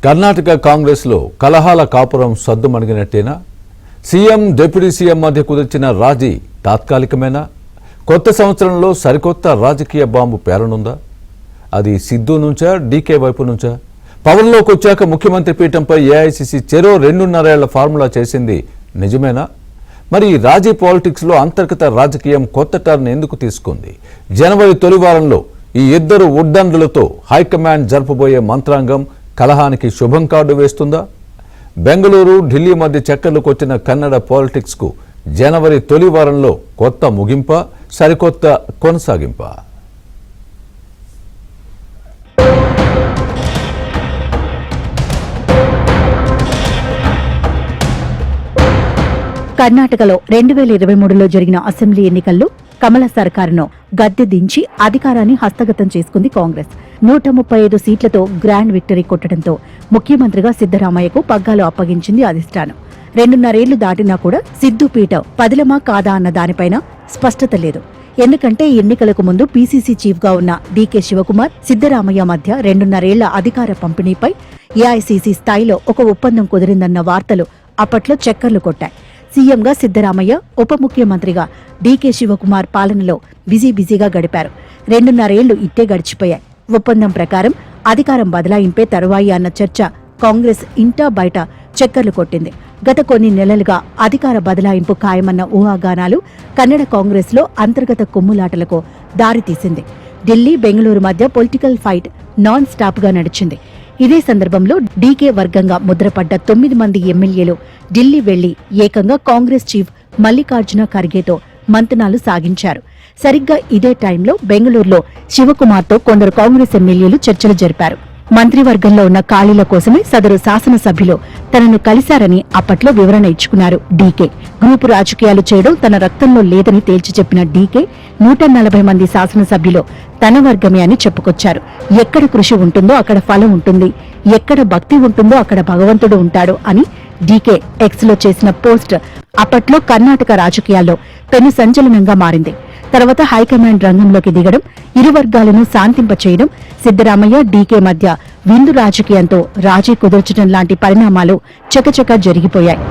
కర్ణాటక కాంగ్రెస్లో కలహాల కాపురం సద్దుమణిగినట్టేనా? CM, deputy CM మధ్య కుదిర్చిన రాజీ తాత్కాలికమేనా? కొత్త సంవత్సరంలో సరికొత్త రాజకీయ బాంబు పేలనుందా? అది సిద్ధు నుంచా, డీకే వైపు నుంచా? పవర్లోకి వచ్చాక ముఖ్యమంత్రి పీఠంపై ఏఐసీసీ చెరో 2.5 ఏళ్ల ఫార్ములా చేసింది నిజమేనా? మరి ఈ రాజీ పాలిటిక్స్లో అంతర్గత రాజకీయం కొత్త టర్న్ ఎందుకు తీసుకుంది? జనవరి తొలి వారంలో ఈ ఇద్దరు ఉద్దండులతో హైకమాండ్ జరపబోయే మంత్రాంగం కలహానికి శుభం కార్డు వేస్తుందా? బెంగళూరు, ఢిల్లీ మధ్య చక్కర్లు కొట్టిన కన్నడ పాలిటిక్స్ కు జనవరి తొలి వారంలో కొత్త ముగింప, సరికొత్త కొనసాగింప? కర్ణాటకలో 2023లో జరిగిన అసెంబ్లీ ఎన్నికల్లో కమల సర్కారును గద్దె దించి అధికారాన్ని హస్తగతం చేసుకుంది కాంగ్రెస్. 135 సీట్లతో గ్రాండ్ విక్టరీ కొట్టడంతో ముఖ్యమంత్రిగా సిద్దరామయ్యకు పగ్గాలు అప్పగించింది అధిష్టానం. 2.5 ఏళ్లు దాటినా కూడా సిద్దు పీఠం పదిలమా కాదా అన్న దానిపైన స్పష్టత లేదు. ఎందుకంటే ఎన్నికలకు ముందు పీసీసీ చీఫ్ గా ఉన్న డీకే శివకుమార్, సిద్దరామయ్య మధ్య 2.5 ఏళ్ల అధికార పంపిణీపై ఏఐసీసీ స్థాయిలో ఒక ఒప్పందం కుదిరిందన్న వార్తలు అప్పట్లో చక్కర్లు కొట్టాయి. సీఎంగా సిద్దరామయ్య, ఉప ముఖ్యమంత్రిగా డీకే శివకుమార్ పాలనలో బిజీగా గడిపారు. 2.5 ఏళ్లు ఇట్టే గడిచిపోయాయి. ఒప్పందం ప్రకారం అధికారం బదలాయింపే తరువాయి అన్న చర్చ కాంగ్రెస్ ఇంటా బయట చక్కర్లు కొట్టింది. గత కొన్ని నెలలుగా అధికార బదలాయింపు ఖాయమన్న ఊహాగానాలు కన్నడ కాంగ్రెస్ లో అంతర్గత కొమ్ములాటలకు దారితీసింది. ఢిల్లీ, బెంగళూరు మధ్య పొలిటికల్ ఫైట్ నాన్ స్టాప్ గా నడిచింది. ఇదే సందర్భంలో డీకే వర్గంగా ముద్రపడ్డ 9 మంది ఎమ్మెల్యేలు ఢిల్లీ వెళ్లి ఏకంగా కాంగ్రెస్ చీఫ్ మల్లికార్జున ఖర్గేతో మంతనాలు సాగించారు. సరిగ్గా ఇదే టైంలో బెంగళూరులో శివకుమార్తో కొందరు కాంగ్రెస్ ఎమ్మెల్యేలు చర్చలు జరిపారు. మంత్రివర్గంలో ఉన్న ఖాళీల కోసమే సదరు శాసనసభ్యులు తనను కలిశారని అప్పట్లో వివరణ ఇచ్చుకున్నారు డీకే. గ్రూపు రాజకీయాలు చేయడం తన రక్తంలో లేదని తేల్చి చెప్పిన డీకే 140 మంది శాసనసభ్యులు తన వర్గమే అని చెప్పుకొచ్చారు. ఎక్కడ కృషి ఉంటుందో అక్కడ ఫలం ఉంటుంది, ఎక్కడ భక్తి ఉంటుందో అక్కడ భగవంతుడు ఉంటాడు అని డీకే ఎక్స్ లో చేసిన పోస్ట్ అప్పట్లో కర్ణాటక రాజకీయాల్లో పెను సంచలనంగా మారింది. తర్వాత హైకమాండ్ రంగంలోకి దిగడం, ఇరు వర్గాలను శాంతింపచేయడం, సిద్దరామయ్య, డీకే మధ్య విందు రాజకీయంతో రాజీ కుదర్చడం లాంటి పరిణామాలు చకచకా జరిగిపోయాయి.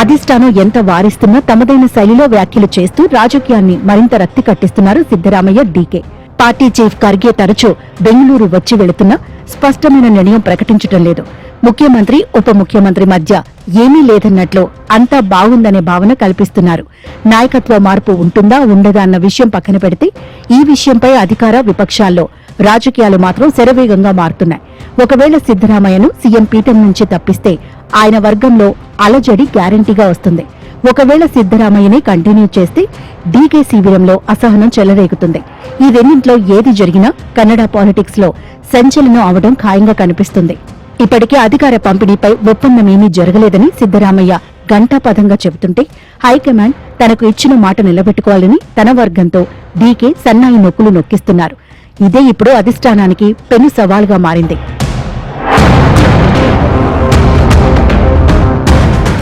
అధిష్టానం ఎంత వారిస్తున్నా తమదైన శైలిలో వ్యాఖ్యలు చేస్తూ రాజకీయాన్ని మరింత రక్తి కట్టిస్తున్నారు సిద్దరామయ్య, డీకే. పార్టీ చీఫ్ ఖర్గే తరచూ బెంగళూరు వచ్చి వెళుతున్నా స్పష్టమైన నిర్ణయం ప్రకటించడం లేదు. ముఖ్యమంత్రి, ఉప ముఖ్యమంత్రి మధ్య ఏమీ లేదన్నట్లు అంతా బాగుందనే భావన కల్పిస్తున్నారు. నాయకత్వ మార్పు ఉంటుందా ఉండదా అన్న విషయం పక్కన పెడితే ఈ విషయంపై అధికార, విపక్షాల్లో రాజకీయాలు మాత్రం శరవేగంగా మారుతున్నాయి. ఒకవేళ సిద్దరామయ్యను సీఎం పీఠం నుంచి తప్పిస్తే ఆయన వర్గంలో అలజడి గ్యారంటీగా వస్తుంది. ఒకవేళ సిద్దరామయ్యని కంటిన్యూ చేస్తే డీకే శిబిరంలో అసహనం చెలరేగుతుంది. ఈ రెండింట్లో ఏది జరిగినా కన్నడ పాలిటిక్స్ లో సంచలనం అవడం ఖాయంగా కనిపిస్తుంది. ఇప్పటికే అధికార పంపిణీపై ఒప్పందమేమీ జరగలేదని సిద్దరామయ్య ఘంటాపథంగా చెబుతుంటే హైకమాండ్ తనకు ఇచ్చిన మాట నిలబెట్టుకోవాలని తన వర్గంతో డీకే సన్నాయి నొక్కులు నొక్కిస్తున్నారు. ఇదే ఇప్పుడు అధిష్టానానికి పెను సవాల్గా మారింది.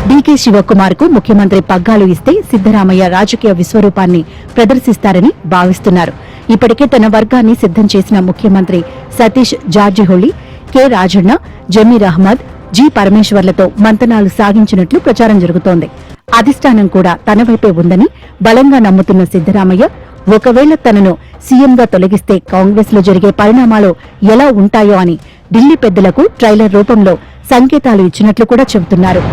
డీకే శివకుమార్ కు ముఖ్యమంత్రి పగ్గాలు ఇస్తే సిద్దరామయ్య రాజకీయ విశ్వరూపాన్ని ప్రదర్శిస్తారని భావిస్తున్నారు. ఇప్పటికే తన వర్గాన్ని సిద్ధం చేసిన ముఖ్యమంత్రి సతీష్ జార్జిహొళి, కె రాజన్న, జమీర్ అహ్మద్, జి పరమేశ్వర్లతో మంతనాలు సాగించినట్లు ప్రచారం జరుగుతోంది. అధిష్టానం కూడా తన వైపే ఉందని బలంగా నమ్ముతున్న సిద్దరామయ్య ఒకవేళ తనను సీఎంగా తొలగిస్తే కాంగ్రెస్ లో జరిగే పరిణామాలు ఎలా ఉంటాయో అని ఢిల్లీ పెద్దలకు ట్రైలర్ రూపంలో సంకేతాలు ఇచ్చినట్లు కూడా చెబుతున్నారు.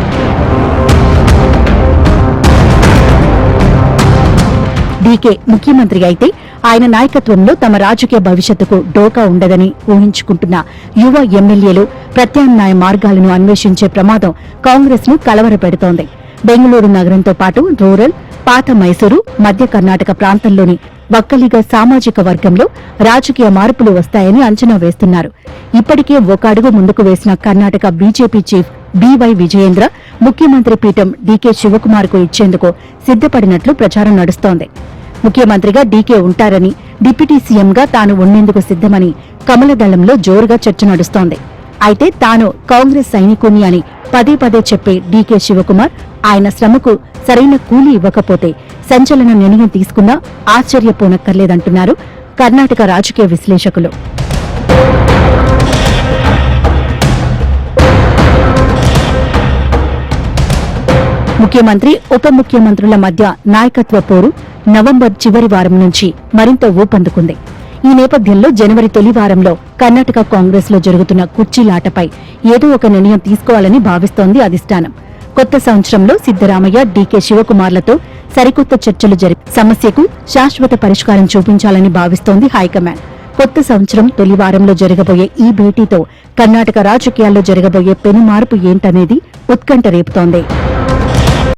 డీకే ముఖ్యమంత్రి అయితే ఆయన నాయకత్వంలో తమ రాజకీయ భవిష్యత్తుకు డోకా ఉండదని ఊహించుకుంటున్న యువ ఎమ్మెల్యేలు ప్రత్యామ్నాయ మార్గాలను అన్వేషించే ప్రమాదం కాంగ్రెస్ ను కలవరపెడుతోంది. బెంగళూరు నగరంతో పాటు రూరల్, పాత మైసూరు, మధ్య కర్ణాటక ప్రాంతంలోని వక్కలిగ సామాజిక వర్గంలో రాజకీయ మార్పులు వస్తాయని అంచనా వేస్తున్నారు. ఇప్పటికే ఒక అడుగు ముందుకు వేసిన Karnataka BJP chief by Vijayendra ముఖ్యమంత్రి పీఠం డీకే శివకుమార్ కు ఇచ్చేందుకు సిద్ధపడినట్లు ప్రచారం నడుస్తోంది. ముఖ్యమంత్రిగా డీకే ఉంటారని, డిప్యూటీ సీఎంగా తాను ఉండేందుకు సిద్ధమని కమలదళంలో జోరుగా చర్చ నడుస్తోంది. అయితే తాను కాంగ్రెస్ సైనికుణ్ణి అని పదే చెప్పే డీకే శివకుమార్ ఆయన శ్రమకు సరైన కూలీ ఇవ్వకపోతే సంచలన నిర్ణయం తీసుకున్నా ఆశ్చర్యపోనక్కర్లేదంటున్నారు కర్ణాటక రాజకీయ విశ్లేషకులు. ముఖ్యమంత్రి ఉప ముఖ్యమంత్రుల మధ్య నాయకత్వ పోరు నవంబర్ చివరి వారం నుంచి మరింత ఊపందుకుంది. ఈ నేపథ్యంలో జనవరి తొలి వారంలో కర్ణాటక కాంగ్రెస్ లో జరుగుతున్న కుర్చీలాటపై ఏదో ఒక నిర్ణయం తీసుకోవాలని భావిస్తోంది అధిష్టానం. కొత్త సంవత్సరంలో సిద్దరామయ్య, డీకే శివకుమార్లతో సరికొత్త చర్చలు జరిపి సమస్యకు శాశ్వత పరిష్కారం చూపించాలని భావిస్తోంది హైకమాండ్. కొత్త సంవత్సరం తొలి వారంలో జరగబోయే ఈ భేటీతో కర్ణాటక రాజకీయాల్లో జరగబోయే పెను మార్పు ఏంటనేది ఉత్కంఠ రేపుతోంది.